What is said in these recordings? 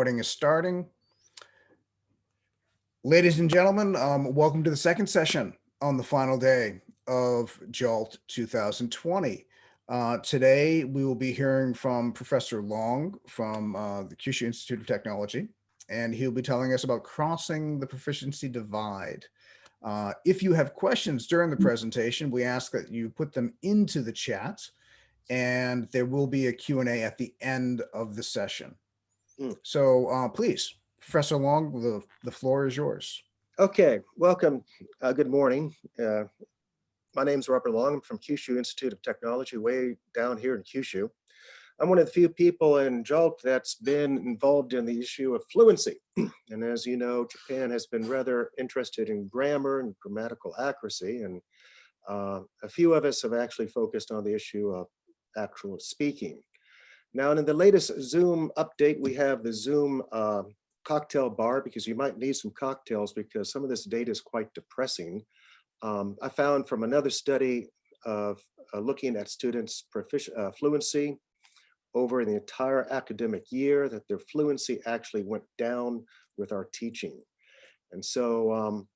Recording is starting. Ladies and gentlemen, welcome to the second session on the final day of JALT 2020. Today, we will be hearing from Professor Long from the Kyushu Institute of Technology, and he'll be telling us about crossing the proficiency divide. If you have questions during the presentation, we ask that you put them into the chat, and there will be a Q&A at the end of the session. So please, Professor Long, the floor is yours. Okay, welcome. Good morning. My name is Robert Long. I'm from Kyushu Institute of Technology, way down here in Kyushu. I'm one of the few people in JALT that's been involved in the issue of fluency. And as you know, Japan has been rather interested in grammar and grammatical accuracy. And a few of us have actually focused on the issue of actual speaking. Now, in the latest Zoom update, we have the Zoom cocktail bar, because you might need some cocktails because some of this data is quite depressing. I found from another study of looking at students' fluency over the entire academic year that their fluency actually went down with our teaching. And so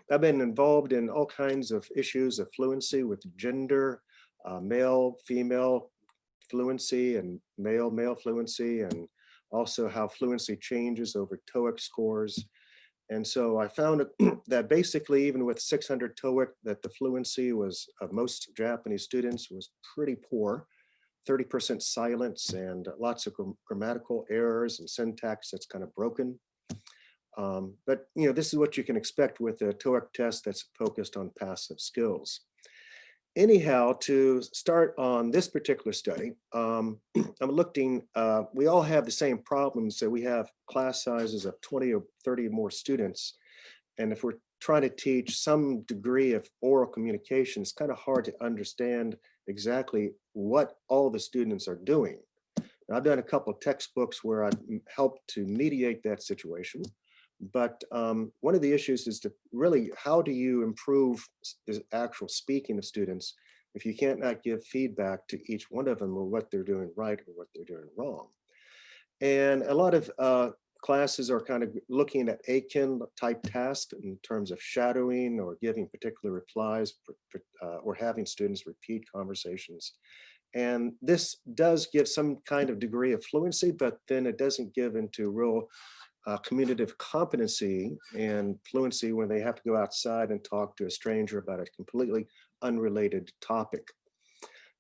I've been involved in all kinds of issues of fluency with gender, male, female fluency, and male fluency, and also how fluency changes over TOEIC scores. And so I found that basically, even with 600 TOEIC, that the fluency was of most Japanese students was pretty poor, 30% silence and lots of grammatical errors and syntax that's kind of broken. But you know, this is what you can expect with a TOEIC test that's focused on passive skills. Anyhow, to start on this particular study, I'm looking, we all have the same problems. So we have class sizes of 20 or 30 more students. And if we're trying to teach some degree of oral communication, it's kind of hard to understand exactly what all the students are doing. Now, I've done a couple of textbooks where I've helped to mediate that situation. But one of the issues is to really, how do you improve the actual speaking of students if you can't not give feedback to each one of them or what they're doing right or what they're doing wrong? And a lot of classes are kind of looking at Aiken type tasks in terms of shadowing or giving particular replies or having students repeat conversations. And this does give some kind of degree of fluency, but then it doesn't give into real communicative competency and fluency when they have to go outside and talk to a stranger about a completely unrelated topic.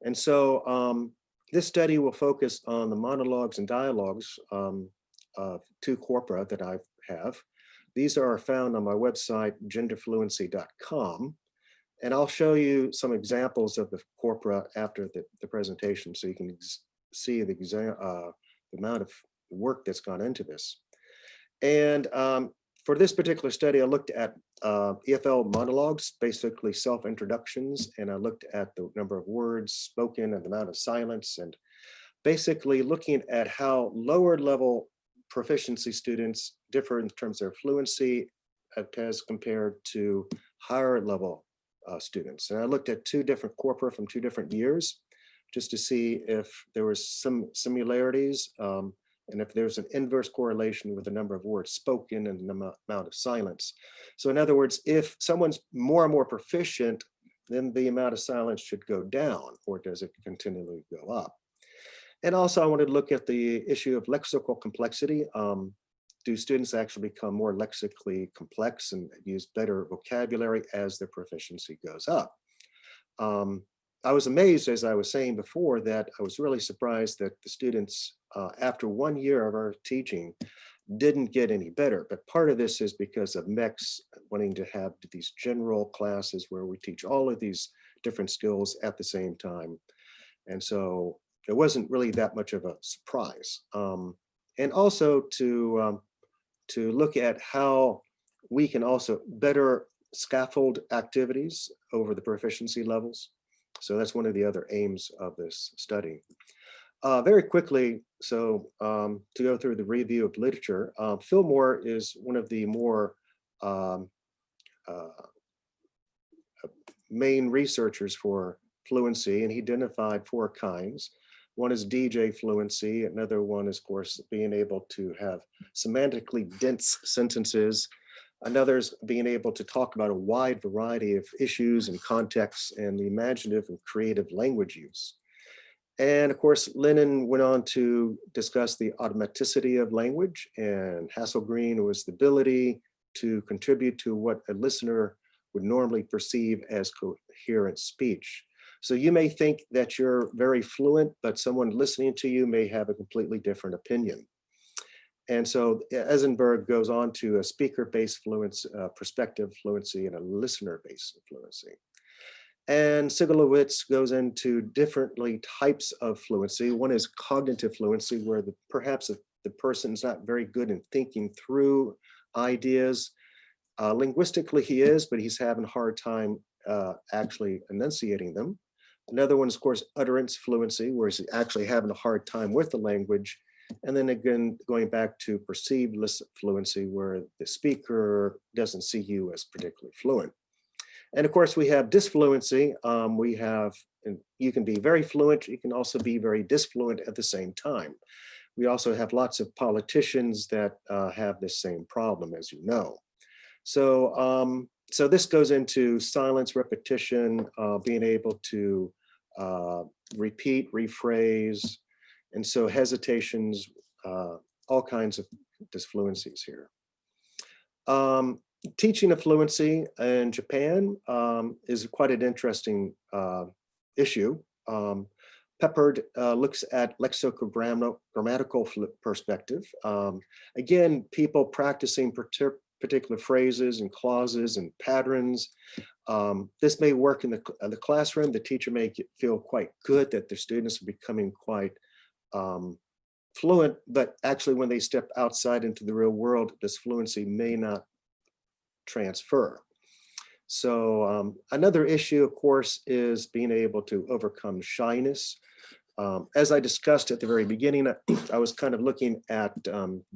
And so this study will focus on the monologues and dialogues of two corpora that I have. These are found on my website, genderfluency.com. And I'll show you some examples of the corpora after the presentation so you can see the amount of work that's gone into this. And for this particular study, I looked at EFL monologues, basically self-introductions, and I looked at the number of words spoken and the amount of silence, and basically looking at how lower level proficiency students differ in terms of their fluency as compared to higher level students. And I looked at two different corpora from 2 different years just to see if there was some similarities. And if there's an inverse correlation with the number of words spoken and the amount of silence. So in other words, if someone's more and more proficient, then the amount of silence should go down, or does it continually go up? And also I wanted to look at the issue of lexical complexity. Do students actually become more lexically complex and use better vocabulary as their proficiency goes up? I was amazed, as I was saying before, that I was really surprised that the students, after 1 year of our teaching, didn't get any better. But part of this is because of MEX wanting to have these general classes where we teach all of these different skills at the same time. And so it wasn't really that much of a surprise. And also to look at how we can also better scaffold activities over the proficiency levels. So that's one of the other aims of this study. Very quickly, so to go through the review of literature, Fillmore is one of the more main researchers for fluency, and he identified 4 kinds. One is DJ fluency. Another one is, of course, being able to have semantically dense sentences. Another is being able to talk about a wide variety of issues and contexts and the imaginative and creative language use. And of course, Lennon went on to discuss the automaticity of language, and Hasselgreen was the ability to contribute to what a listener would normally perceive as coherent speech. So you may think that you're very fluent, but someone listening to you may have a completely different opinion. And so Eisenberg goes on to a speaker-based fluency, perspective fluency, and a listener-based fluency. And Sigalowitz goes into differently types of fluency. One is cognitive fluency, where perhaps the person's not very good in thinking through ideas. Linguistically, he is, but he's having a hard time actually enunciating them. Another one is, of course, utterance fluency, where he's actually having a hard time with the language. And then again, going back to perceived fluency, where the speaker doesn't see you as particularly fluent. And of course, we have disfluency. And you can be very fluent, you can also be very disfluent at the same time. We also have lots of politicians that have this same problem, as you know. So, so this goes into silence, repetition, being able to repeat, rephrase, and so hesitations, all kinds of disfluencies here. Teaching of fluency in Japan is quite an interesting issue. Peppard looks at lexicogrammatical perspective. Again, people practicing particular phrases and clauses and patterns. This may work in the classroom. The teacher may feel quite good that their students are becoming quite fluent, but actually when they step outside into the real world, this fluency may not transfer. So another issue, of course, is being able to overcome shyness. As I discussed at the very beginning, I was kind of looking at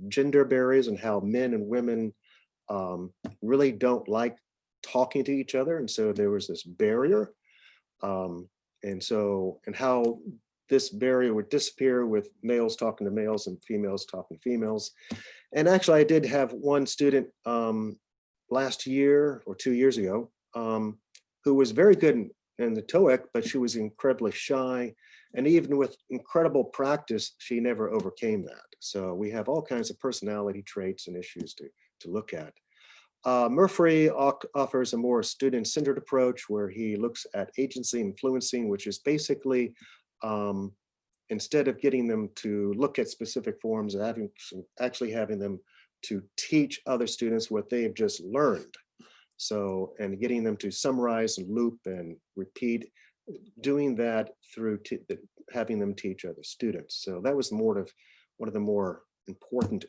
gender barriers and how men and women really don't like talking to each other. And so there was this barrier. And how this barrier would disappear with males talking to males and females talking to females. And actually, I did have one student last year or 2 years ago, who was very good in the TOEIC, but she was incredibly shy. And even with incredible practice, she never overcame that. So we have all kinds of personality traits and issues to look at. Murphy offers a more student-centered approach where he looks at agency and fluency, which is basically, instead of getting them to look at specific forms, actually having them to teach other students what they've just learned. So, and getting them to summarize and loop and repeat, doing that through having them teach other students. So that was one of the more important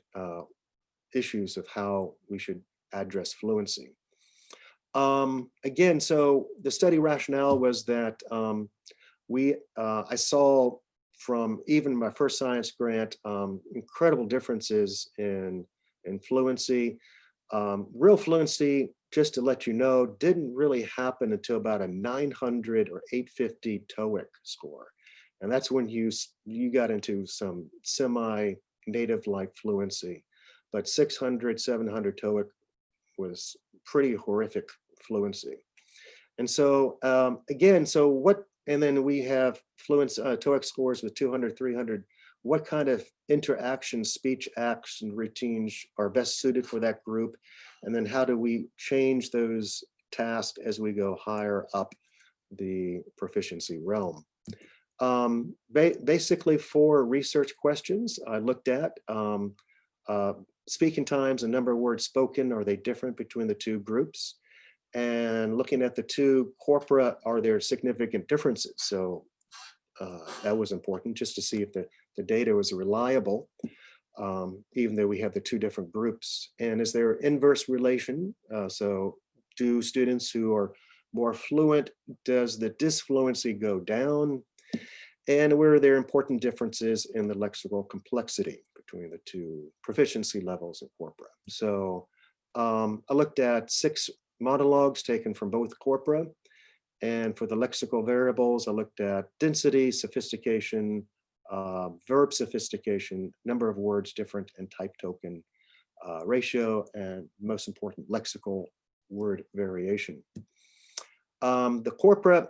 issues of how we should address fluency. Again, so the study rationale was that I saw from even my first science grant, incredible differences in fluency. Real fluency, just to let you know, didn't really happen until about a 900 or 850 TOEIC score. And that's when you got into some semi-native like fluency. But 600, 700 TOEIC was pretty horrific fluency. And so again, and then we have TOEIC scores with 200, 300. What kind of interaction, speech acts and routines are best suited for that group? And then how do we change those tasks as we go higher up the proficiency realm? Basically 4 research questions I looked at. Speaking times and number of words spoken, are they different between the two groups? And looking at the two corpora, are there significant differences? So that was important just to see if the data was reliable, even though we have the two different groups. And is there inverse relation? So do students who are more fluent, does the disfluency go down? And were there important differences in the lexical complexity between the two proficiency levels in corpora? So I looked at 6 monologues taken from both corpora. And for the lexical variables, I looked at density, sophistication, verb sophistication, number of words different, and type token ratio, and most important, lexical word variation. The corpora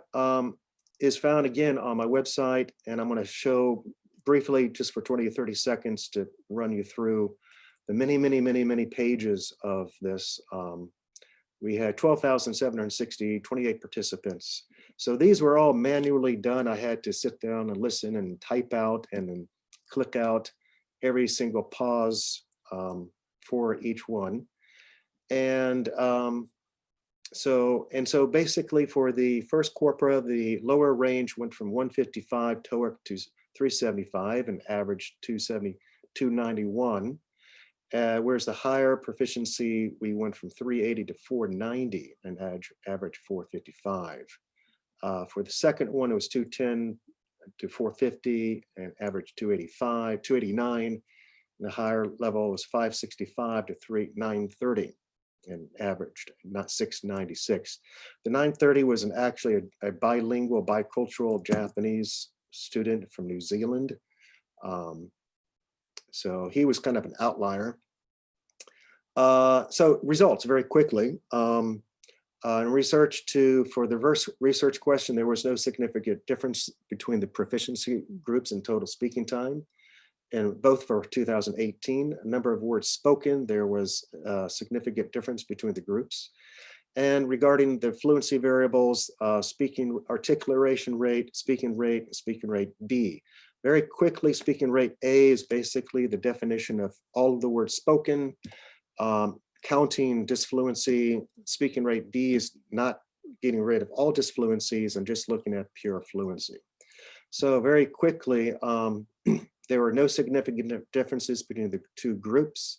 is found again on my website, and I'm going to show briefly, just for 20 or 30 seconds, to run you through the many pages of this. We had 12,760, 28 participants. So these were all manually done. I had to sit down and listen and type out and then click out every single pause for each one. And so basically for the first corpora, the lower range went from 155 TOEIC to 375 and averaged 291. Whereas the higher proficiency, we went from 380 to 490 and average 455. For the second one, it was 210 to 450 and average 289. And the higher level was 565 to 930 and averaged not 696. The 930 was actually a bilingual, bicultural Japanese student from New Zealand. So he was kind of an outlier. So results very quickly. In research for the research question, there was no significant difference between the proficiency groups and total speaking time. And both for 2018, number of words spoken, there was a significant difference between the groups. And regarding the fluency variables, speaking articulation rate, speaking rate B. Very quickly, speaking rate A is basically the definition of all of the words spoken. Counting disfluency, speaking rate B is not getting rid of all disfluencies and just looking at pure fluency. So very quickly, there were no significant differences between the two groups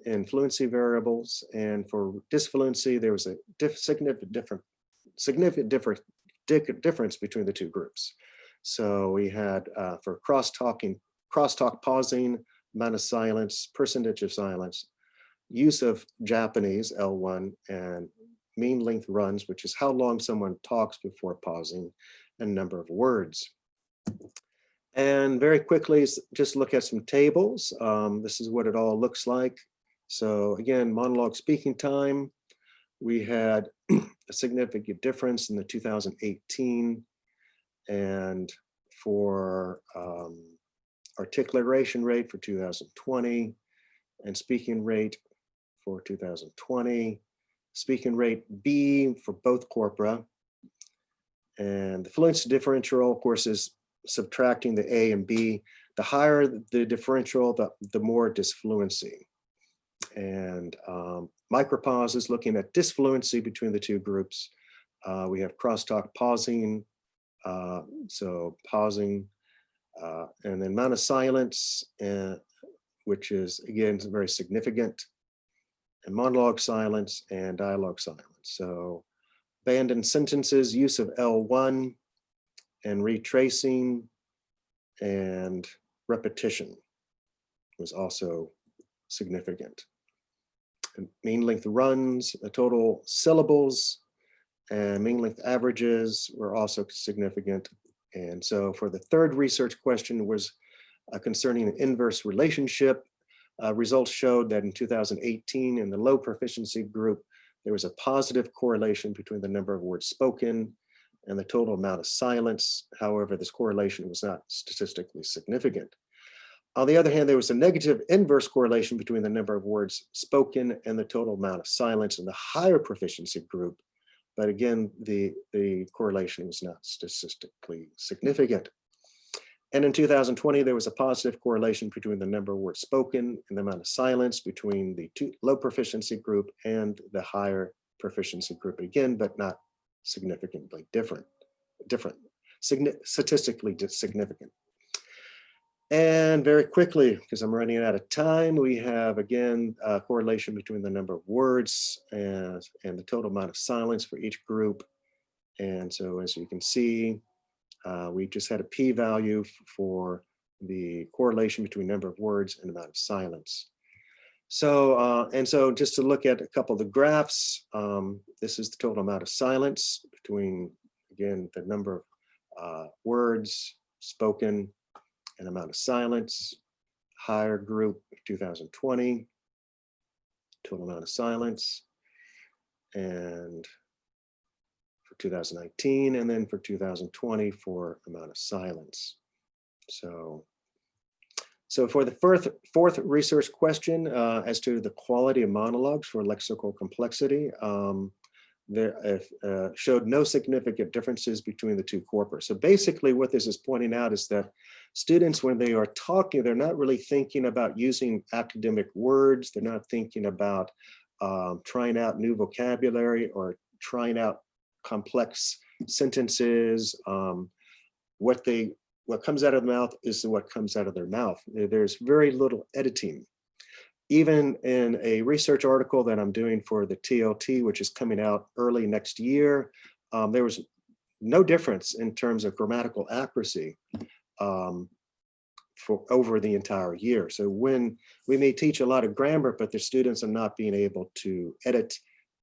in fluency variables. And for disfluency, there was a significant difference between the two groups. So we had for crosstalk pausing, amount of silence, percentage of silence, use of Japanese, L1, and mean length runs, which is how long someone talks before pausing, and number of words. And very quickly, just look at some tables. This is what it all looks like. So again, monologue speaking time, we had a significant difference in the 2018. And for articulation rate for 2020, and speaking rate for 2020, speaking rate B for both corpora. And the fluency differential, of course, is subtracting the A and B. The higher the differential, the more disfluency. And micropauses, looking at disfluency between the two groups. We have crosstalk pausing, so pausing, and then amount of silence, which is, again, very significant, and monologue silence and dialogue silence. So abandoned sentences, use of L1, and retracing and repetition was also significant. And mean length runs, the total syllables, and mean length averages were also significant. And so for the third research question was concerning an inverse relationship. Results showed that in 2018, in the low proficiency group, there was a positive correlation between the number of words spoken and the total amount of silence. However, this correlation was not statistically significant. On the other hand, there was a negative inverse correlation between the number of words spoken and the total amount of silence in the higher proficiency group. But again, the correlation was not statistically significant. And in 2020, there was a positive correlation between the number of words spoken and the amount of silence between the low proficiency group and the higher proficiency group, again, but not significantly different, statistically significant. And very quickly, because I'm running out of time, we have, again, a correlation between the number of words and the total amount of silence for each group. And so as you can see, we just had a p-value for the correlation between number of words and amount of silence. So, and so just to look at a couple of the graphs, this is the total amount of silence between, again, the number of words spoken and amount of silence. Higher group, 2020, total amount of silence. And for 2019, and then for 2020 for amount of silence. So for the fourth research question as to the quality of monologues for lexical complexity, there showed no significant differences between the two corpora. So basically what this is pointing out is that students, when they are talking, they're not really thinking about using academic words. They're not thinking about trying out new vocabulary or trying out complex sentences. What comes out of the mouth is what comes out of their mouth. There's very little editing. Even in a research article that I'm doing for the TOT, which is coming out early next year, there was no difference in terms of grammatical accuracy for over the entire year. So when we may teach a lot of grammar, but the students are not being able to edit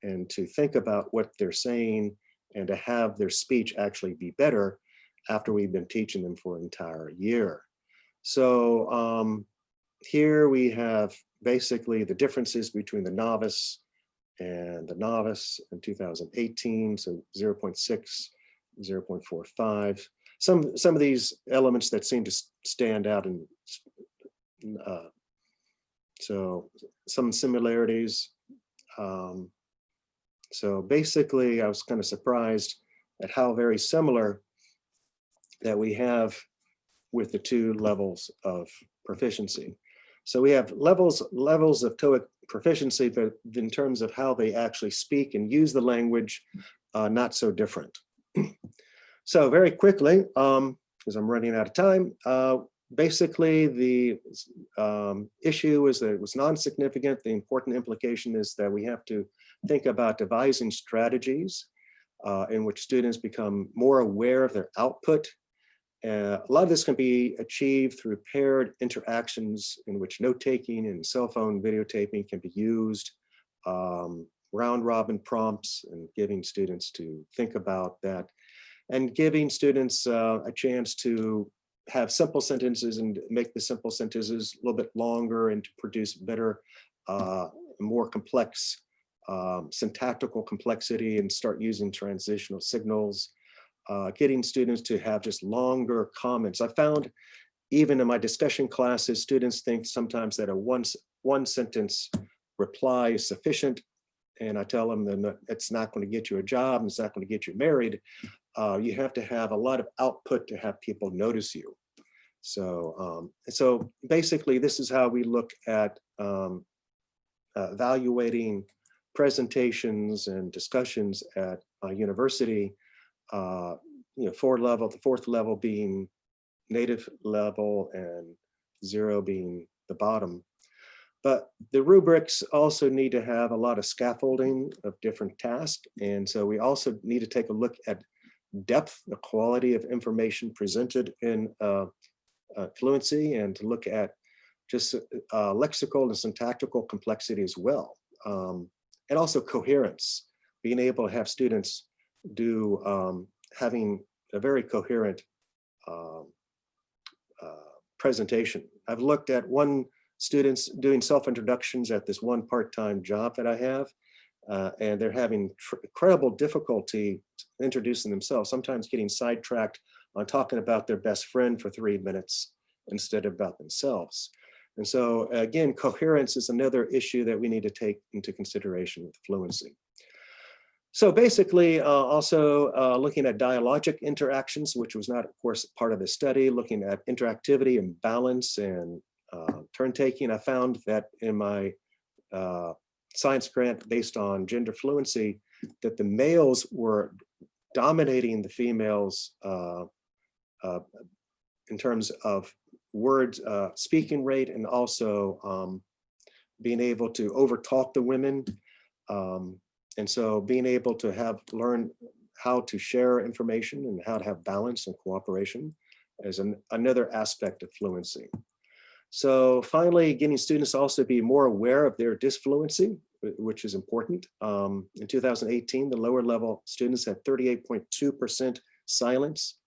and to think about what they're saying and to have their speech actually be better after we've been teaching them for an entire year. So here we have basically the differences between the novice in 2018, so 0.6, 0.45. Some of these elements that seem to stand out, and so some similarities. So basically, I was kind of surprised at how very similar that we have with the two levels of proficiency. So we have levels of TOEIC proficiency, but in terms of how they actually speak and use the language, not so different. So very quickly, because I'm running out of time, basically the issue is that it was non-significant. The important implication is that we have to think about devising strategies in which students become more aware of their output. A lot of this can be achieved through paired interactions in which note-taking and cell phone videotaping can be used, round robin prompts, and giving students to think about that, and giving students a chance to have simple sentences and make the simple sentences a little bit longer and to produce better, more complex syntactical complexity and start using transitional signals. Getting students to have just longer comments. I found even in my discussion classes, students think sometimes that a one sentence reply is sufficient. And I tell them that it's not going to get you a job, and it's not going to get you married. You have to have a lot of output to have people notice you. So, so basically, this is how we look at evaluating presentations and discussions at a university. The fourth level being native level and 0 being the bottom. But the rubrics also need to have a lot of scaffolding of different tasks. And so we also need to take a look at depth, the quality of information presented in fluency, and to look at just lexical and syntactical complexity as well. And also coherence, being able to have students do having a very coherent presentation. I've looked at students doing self-introductions at this one part-time job that I have, and they're having incredible difficulty introducing themselves, sometimes getting sidetracked on talking about their best friend for 3 minutes instead of about themselves. And so again, coherence is another issue that we need to take into consideration with fluency. So basically, also looking at dialogic interactions, which was not, of course, part of the study, looking at interactivity and balance and turn taking. I found that in my science grant based on gender fluency, that the males were dominating the females in terms of words, speaking rate, and also being able to overtalk the women. And so being able to learn how to share information and how to have balance and cooperation is another aspect of fluency. So finally, getting students to also be more aware of their disfluency, which is important. In 2018, the lower level students had 38.2% silence.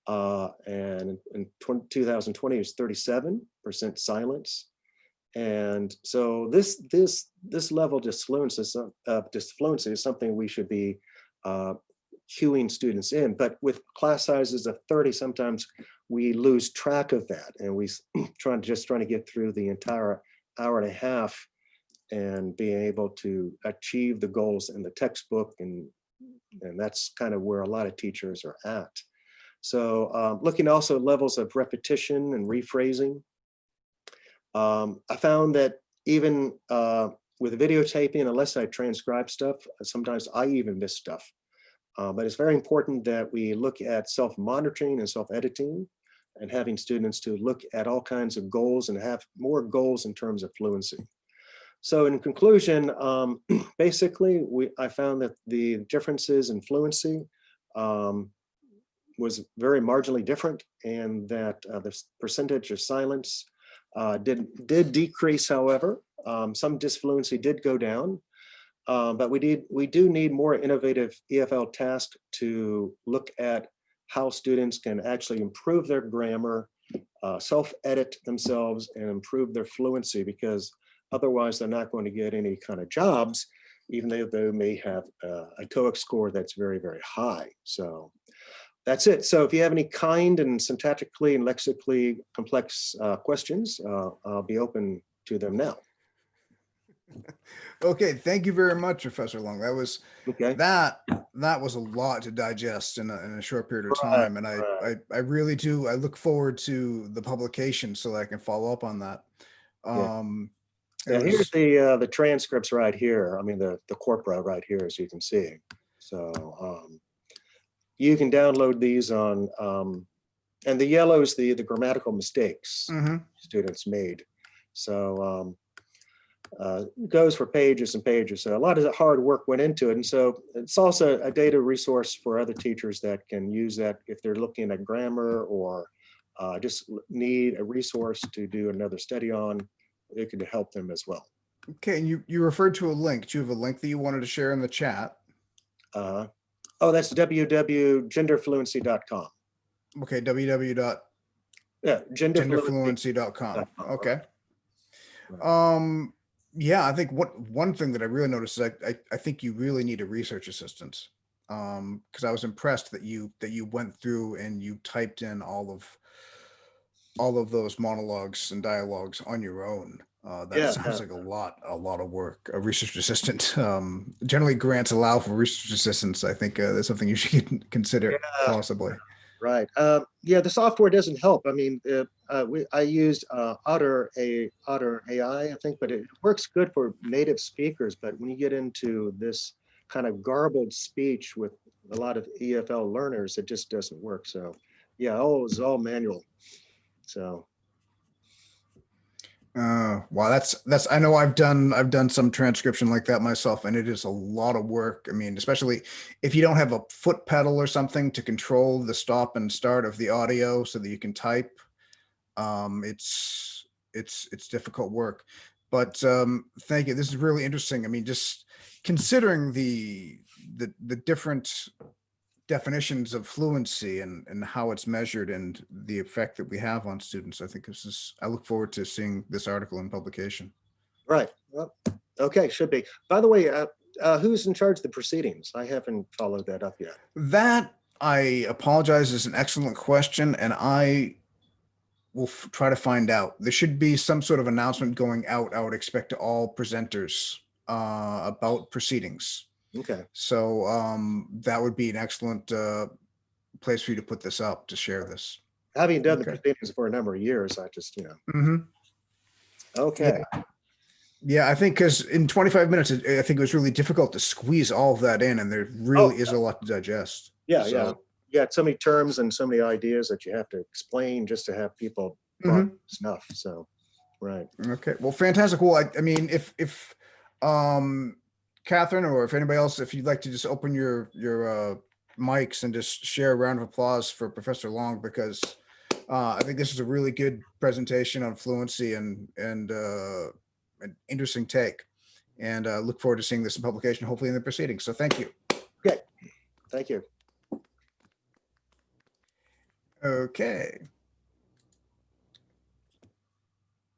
and in 2020 is 37% silence. And so this level of disfluency is something we should be cueing students in. But with class sizes of 30, sometimes we lose track of that, and we trying to get through the entire hour and a half and being able to achieve the goals in the textbook, and that's kind of where a lot of teachers are at. So looking also at levels of repetition and rephrasing. I found that even with videotaping, unless I transcribe stuff, sometimes I even miss stuff. But it's very important that we look at self-monitoring and self-editing, and having students to look at all kinds of goals and have more goals in terms of fluency. So in conclusion, basically, I found that the differences in fluency was very marginally different, and that the percentage of silence did decrease. However, some disfluency did go down, but we do need more innovative EFL tasks to look at how students can actually improve their grammar, self-edit themselves, and improve their fluency, because otherwise they're not going to get any kind of jobs, even though they may have a TOEIC score that's very, very high. So that's it. So if you have any kind and syntactically and lexically complex questions, I'll be open to them now. Okay, thank you very much, Professor Long. That was Okay. that was a lot to digest in a short period of time, and I really do. I look forward to the publication so that I can follow up on that. Yeah. Here's the transcripts right here. I mean, the corpora right here, as you can see. So you can download these on, and the yellow is the grammatical mistakes students made. So it goes for pages and pages. So a lot of hard work went into it. And so it's also a data resource for other teachers that can use that if they're looking at grammar or just need a resource to do another study on. It could help them as well. Okay, and you referred to a link. Do you have a link that you wanted to share in the chat? Oh, that's www.genderfluency.com. Okay, www.genderfluency.com. Okay. Yeah, I think one thing that I really noticed is I think you really need a research assistant. Because I was impressed that you went through and you typed in all of those monologues and dialogues on your own. That sounds like a lot of work. A research assistant. Generally grants allow for research assistants. I think that's something you should consider possibly. Right. Yeah, the software doesn't help. I mean, I used Otter AI, I think, but it works good for native speakers. But when you get into this kind of garbled speech with a lot of EFL learners, it just doesn't work. So yeah, it's all manual. So wow, that's I know I've done some transcription like that myself, and it is a lot of work. I mean, especially if you don't have a foot pedal or something to control the stop and start of the audio so that you can type. It's difficult work, but thank you. This is really interesting. I mean, just considering the different definitions of fluency and how it's measured and the effect that we have on students. I think I look forward to seeing this article in publication. Right. Well, okay, should be. By the way, who's in charge of the proceedings? I haven't followed that up yet. That, I apologize, is an excellent question, and I will try to find out. There should be some sort of announcement going out, I would expect, to all presenters about proceedings. Okay. So that would be an excellent place for you to put this up, to share this. Having done the proceedings for a number of years, I just, Okay. Yeah, I think because in 25 minutes, I think it was really difficult to squeeze all of that in, and there really is a lot to digest. Yeah, so, yeah. So many terms and so many ideas that you have to explain just to have people snuff. So, right. Okay. Well, fantastic. Well, I mean, if Catherine, or if anybody else, if you'd like to just open your mics and just share a round of applause for Professor Long, because I think this is a really good presentation on fluency and an interesting take, and look forward to seeing this in publication, hopefully in the proceedings. So thank you. Okay. Thank you. Okay.